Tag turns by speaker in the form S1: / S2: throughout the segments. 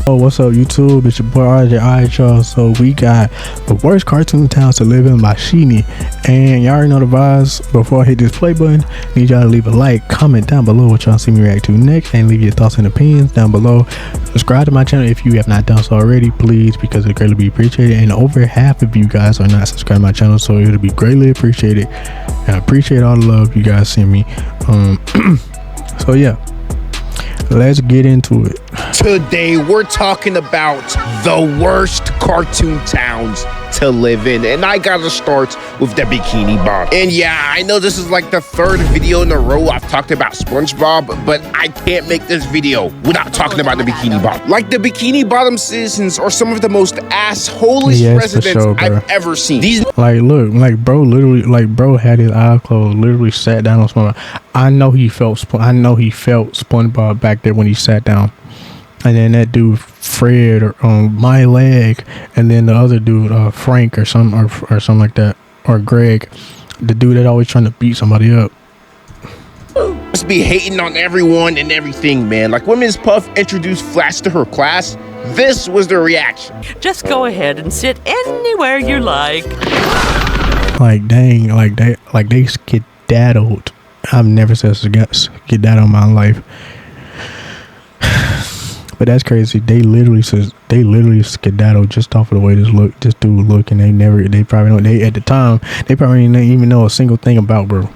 S1: Oh, what's up YouTube? It's your boy RJ. Alright y'all, so we got The Worst Cartoon Towns to Live In by Sheenie, and y'all already know the vibes. Before I hit this play button, need y'all to leave a like, comment down below what y'all see me react to next, and leave your thoughts and opinions down below. Subscribe to my channel if you have not done so already, please, because it greatly be appreciated. And over half of you guys are not subscribed to my channel, so it'll be greatly appreciated, and I appreciate all the love you guys send me. So yeah, let's get into it.
S2: Today we're talking about the worst cartoon towns to live in, and I gotta start with the Bikini Bottom. And yeah, I know this is like the third video in a row I've talked about SpongeBob, but I can't make this video without talking about the Bikini Bottom. Like, the Bikini Bottom citizens are some of the most assholish residents I've ever seen. These
S1: look, bro literally, bro had his eyes closed, literally sat down on SpongeBob. I know he felt SpongeBob back there when he sat down. And then that dude Fred my leg, and then the other dude Frank or something like that, or Greg, the dude that always trying to beat somebody up.
S2: Must be hating on everyone and everything, man. Like, when Ms. Puff introduced Flash to her class, this was their reaction.
S3: Just go ahead and sit anywhere you like.
S1: Like, dang, they skedaddled. I've never said skedaddle in my life. But that's crazy. They literally skedaddled just off of the way this dude look, and they probably don't, at the time they probably didn't even know a single thing about bro.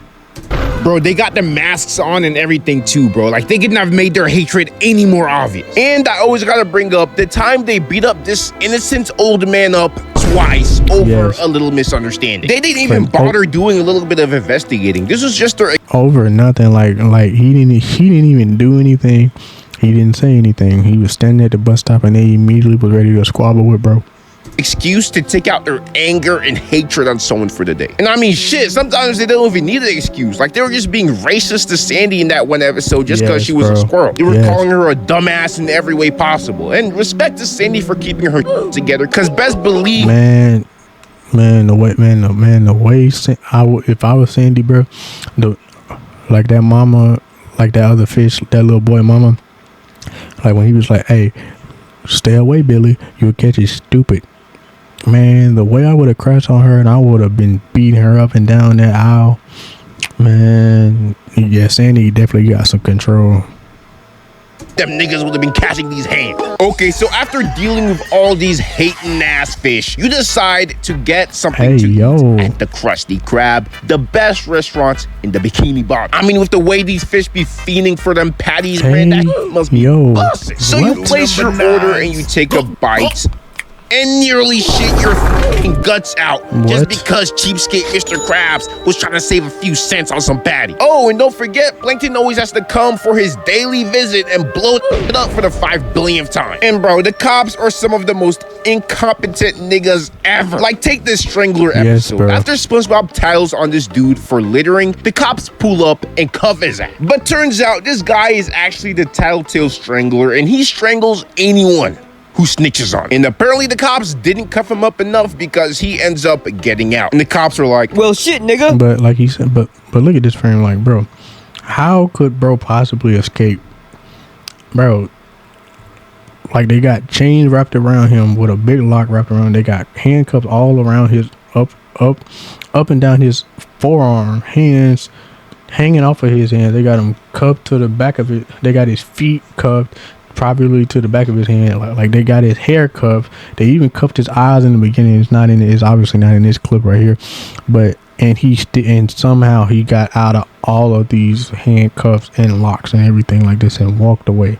S2: Bro, they got the masks on and everything too, bro. Like, they couldn't have made their hatred any more obvious. And I always gotta bring up the time they beat up this innocent old man up twice over a little misunderstanding. They didn't even bother doing a little bit of investigating. This was just their
S1: over nothing. Like he didn't even do anything. He didn't say anything. He was standing at the bus stop, and they immediately was ready to squabble with bro.
S2: Excuse to take out their anger and hatred on someone for the day. And I mean, shit, sometimes they don't even need an excuse. Like, they were just being racist to Sandy in that one episode just because she was a squirrel. They were calling her a dumbass in every way possible. And respect to Sandy for keeping her together, because best believe,
S1: the way if I was Sandy, bro, like that mama, like that other fish, that little boy mama, like when he was like, hey, stay away, Billy, you'll catch it, stupid. Man, the way I would have crashed on her, and I would have been beating her up and down that aisle. Man, yeah, Sandy definitely got some control.
S2: Them niggas would have been catching these hands. Okay, so after dealing with all these hating ass fish, you decide to get something to eat at the Krusty Krab, the best restaurant in the Bikini Bottom. I mean, with the way these fish be fiending for them patties, man, that must be busted. So you place your order and you take a bite and nearly shit your fucking guts out just because cheapskate Mr. Krabs was trying to save a few cents on some patty. Oh, and don't forget, Plankton always has to come for his daily visit and blow it up for the 5 billionth time. And bro, the cops are some of the most incompetent niggas ever. Like, take this Strangler episode. After SpongeBob tattles on this dude for littering, the cops pull up and cuff his ass. But turns out this guy is actually the Tattletale Strangler, and he strangles anyone who snitches on him. And apparently the cops didn't cuff him up enough, because he ends up getting out. And the cops are like, well, shit, nigga.
S1: But like he said, but look at this frame, like, bro, how could bro possibly escape? Bro, like, they got chains wrapped around him with a big lock wrapped around. They got handcuffs all around his up and down his forearm, hands hanging off of his hands. They got him cuffed to the back of it. They got his feet cuffed probably to the back of his hand. Like they got his hair cuffed. They even cuffed his eyes in the beginning. It's obviously not in this clip right here, but and somehow he got out of all of these handcuffs and locks and everything like this and walked away.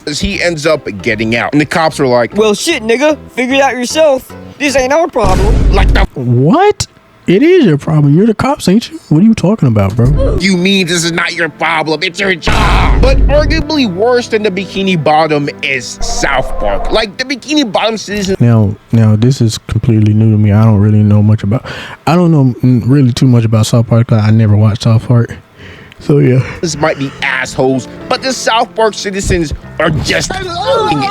S2: He ends up getting out, and the cops are like, well, shit, nigga, figure it out yourself. This ain't our problem. Like, the
S1: what? It is your problem. You're the cops, ain't you? What are you talking about, bro?
S2: You mean this is not your problem? It's your job. But arguably worse than the Bikini Bottom is South Park. Like, the Bikini Bottom citizens.
S1: Now this is completely new to me. I don't really know much about. I don't know really too much about South Park. I never watched South Park. So yeah,
S2: this might be assholes, but the South Park citizens are just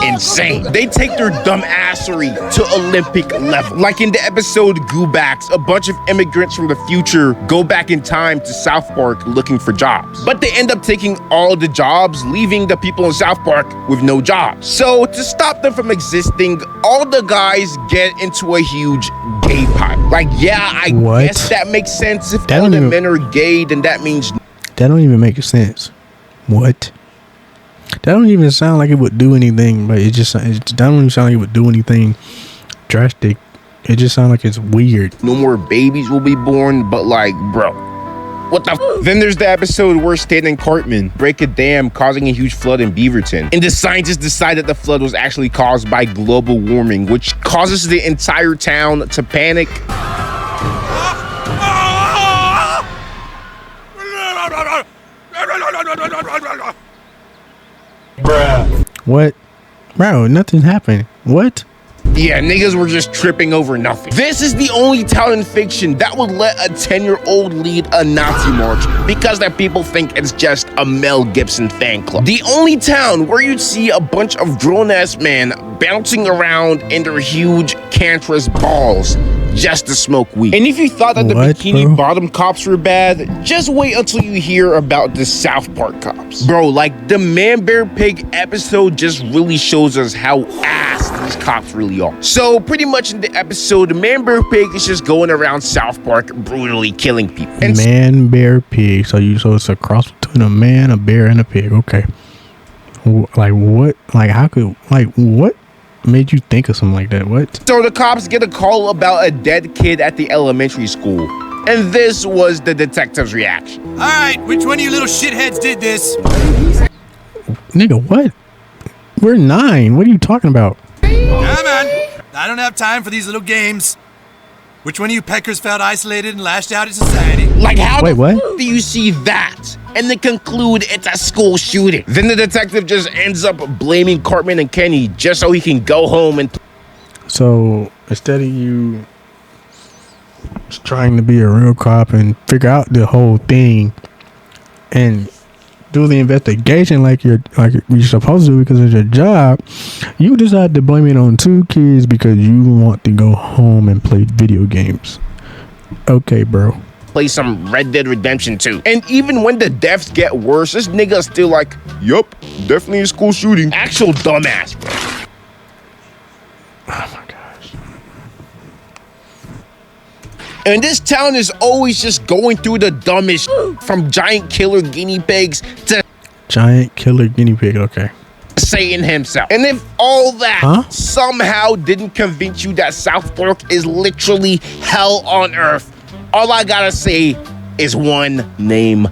S2: insane. They take their dumbassery to Olympic level. Like in the episode Goobacks, a bunch of immigrants from the future go back in time to South Park looking for jobs. But they end up taking all the jobs, leaving the people in South Park with no jobs. So to stop them from existing, all the guys get into a huge gay pipe. Like, yeah, I guess that makes sense. If all the men are gay, then that means...
S1: That don't even make sense. What? That don't even sound like it would do anything, but that don't even sound like it would do anything drastic. It just sounds like it's weird.
S2: No more babies will be born, but like, bro, what the Then there's the episode where Stan and Cartman break a dam, causing a huge flood in Beaverton. And the scientists decide that the flood was actually caused by global warming, which causes the entire town to panic.
S1: What? Bro, nothing happened. What?
S2: Yeah, niggas were just tripping over nothing. This is the only town in fiction that would let a 10-year-old lead a Nazi march because that people think it's just a Mel Gibson fan club. The only town where you'd see a bunch of grown-ass men bouncing around in their huge cancerous balls just to smoke weed. And if you thought that the Bikini Bottom cops were bad, just wait until you hear about the South Park cops. Bro, like the Man Bear Pig episode just really shows us how ass these cops really are. So pretty much in the episode, Man Bear Pig is just going around South Park brutally killing people. And
S1: Man Bear Pig. So it's a cross between a man, a bear, and a pig. Okay. Like what? Like how could, like what made you think of something like that? What?
S2: So the cops get a call about a dead kid at the elementary school. And this was the detective's reaction.
S4: All right, which one of you little shitheads did this?
S1: Nigga, what? We're 9. What are you talking about?
S4: Come on. I don't have time for these little games. Which one of you peckers felt isolated and lashed out at society?
S2: Like how do you see that and then conclude it's a school shooting? Then the detective just ends up blaming Cartman and Kenny just so he can go home and...
S1: So instead of you trying to be a real cop and figure out the whole thing and do the investigation like you're supposed to because it's your job, you decide to blame it on 2 kids because you want to go home and play video games. Okay, bro.
S2: Play some Red Dead Redemption 2. And even when the deaths get worse, this nigga's still like, yup, definitely a school shooting. Actual dumbass, bro.
S1: Oh my gosh.
S2: And this town is always just going through the dumbest from giant killer guinea pigs to
S1: giant killer guinea pig. Okay.
S2: Satan himself. And if all that somehow didn't convince you that South Park is literally hell on earth, all I gotta say is one name: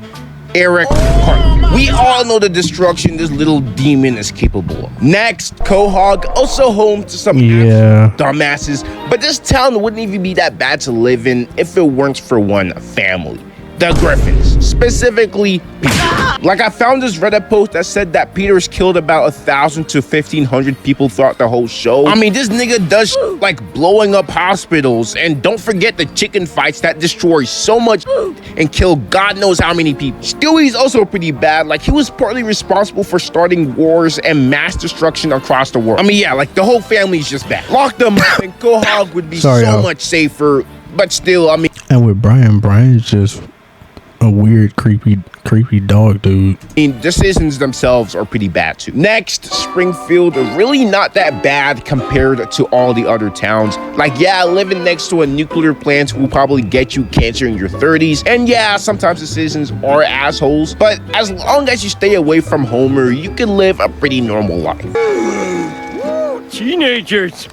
S2: Eric Cartman. We all know the destruction this little demon is capable of. Next, Quahog, also home to some dumbasses, but this town wouldn't even be that bad to live in if it weren't for one family: the Griffins, specifically Peter. Like I found this Reddit post that said that Peter's killed about 1,000 to 1,500 people throughout the whole show. I mean, this nigga does like blowing up hospitals, and don't forget the chicken fights that destroy so much and kill God knows how many people. Stewie's also pretty bad. Like he was partly responsible for starting wars and mass destruction across the world. I mean, yeah, like the whole family's just bad. Lock them up and Quahog would be so much safer, but still, I mean.
S1: And with Brian's just a weird, creepy dog dude.
S2: I mean, the citizens themselves are pretty bad too. Next, Springfield, really not that bad compared to all the other towns. Like, yeah, living next to a nuclear plant will probably get you cancer in your 30s. And yeah, sometimes the citizens are assholes, but as long as you stay away from Homer, you can live a pretty normal life.
S3: Teenagers.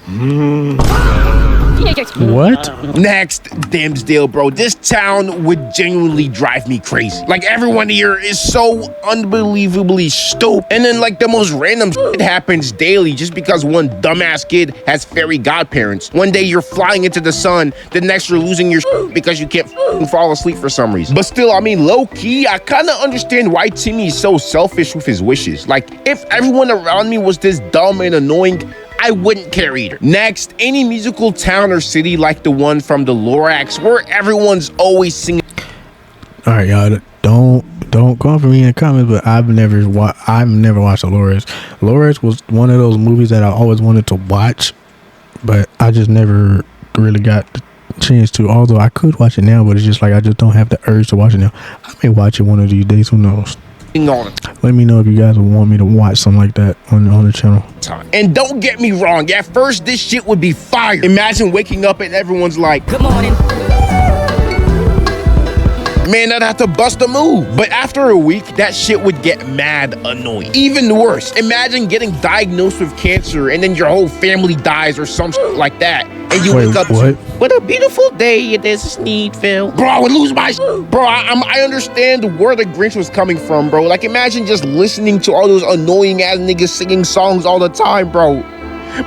S1: What?
S2: Next, Dimsdale, bro. This town would genuinely drive me crazy. Like, everyone here is so unbelievably stupid. And then, like, the most random shit happens daily just because one dumbass kid has fairy godparents. One day you're flying into the sun, the next you're losing your shit because you can't fall asleep for some reason. But still, I mean, low-key, I kind of understand why Timmy is so selfish with his wishes. Like, if everyone around me was this dumb and annoying, I wouldn't care either. Next, any musical town or city like the one from the Lorax where everyone's always singing.
S1: All right, y'all, don't don't come for me in the comments, but I've never watched Dolores. Dolores was one of those movies that I always wanted to watch, but I just never really got the chance to. Although I could watch it now, but it's just like I just don't have the urge to watch it now. I may watch it one of these days. Who knows? Let me know if you guys would want me to watch something like that on the channel.
S2: And don't get me wrong, at first this shit would be fire. Imagine waking up and everyone's like, "Good morning." Man, I'd have to bust a move. But after a week, that shit would get mad annoying. Even worse, imagine getting diagnosed with cancer and then your whole family dies or some shit like that. And you wake up to, "What a beautiful day it is, Sneedville." Bro, I would lose my shit. Bro, I understand where the Grinch was coming from, bro. Like, imagine just listening to all those annoying ass niggas singing songs all the time, bro.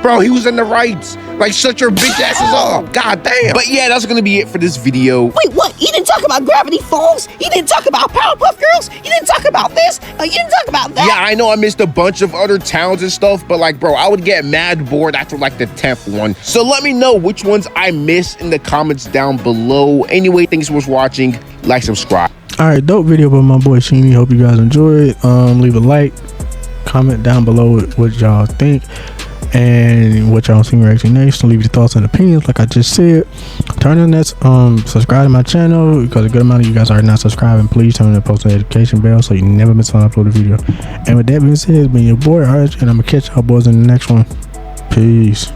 S2: Bro, he was in the rights. Like, shut your bitch asses up. God damn. But yeah, that's gonna be it for this video.
S5: Wait, what? You didn't talk about Gravity Falls? You didn't talk about Powerpuff Girls? You didn't talk about this? You didn't talk about that?
S2: Yeah, I know I missed a bunch of other towns and stuff, but like, bro, I would get mad bored after like the 10th one. So let me know which ones I missed in the comments down below. Anyway, thanks so much for watching. Like, subscribe.
S1: All right, dope video by my boy Sheeny. Hope you guys enjoyed. Leave a like, comment down below what y'all think and what y'all see me reacting next. Leave your thoughts and opinions like I just said. Turn on that subscribe to my channel, because a good amount of you guys are not subscribing. Please turn on the post notification bell so you never miss an uploaded video. And with that being said, it's been your boy RJ, and I'm gonna catch y'all boys in the next one. Peace.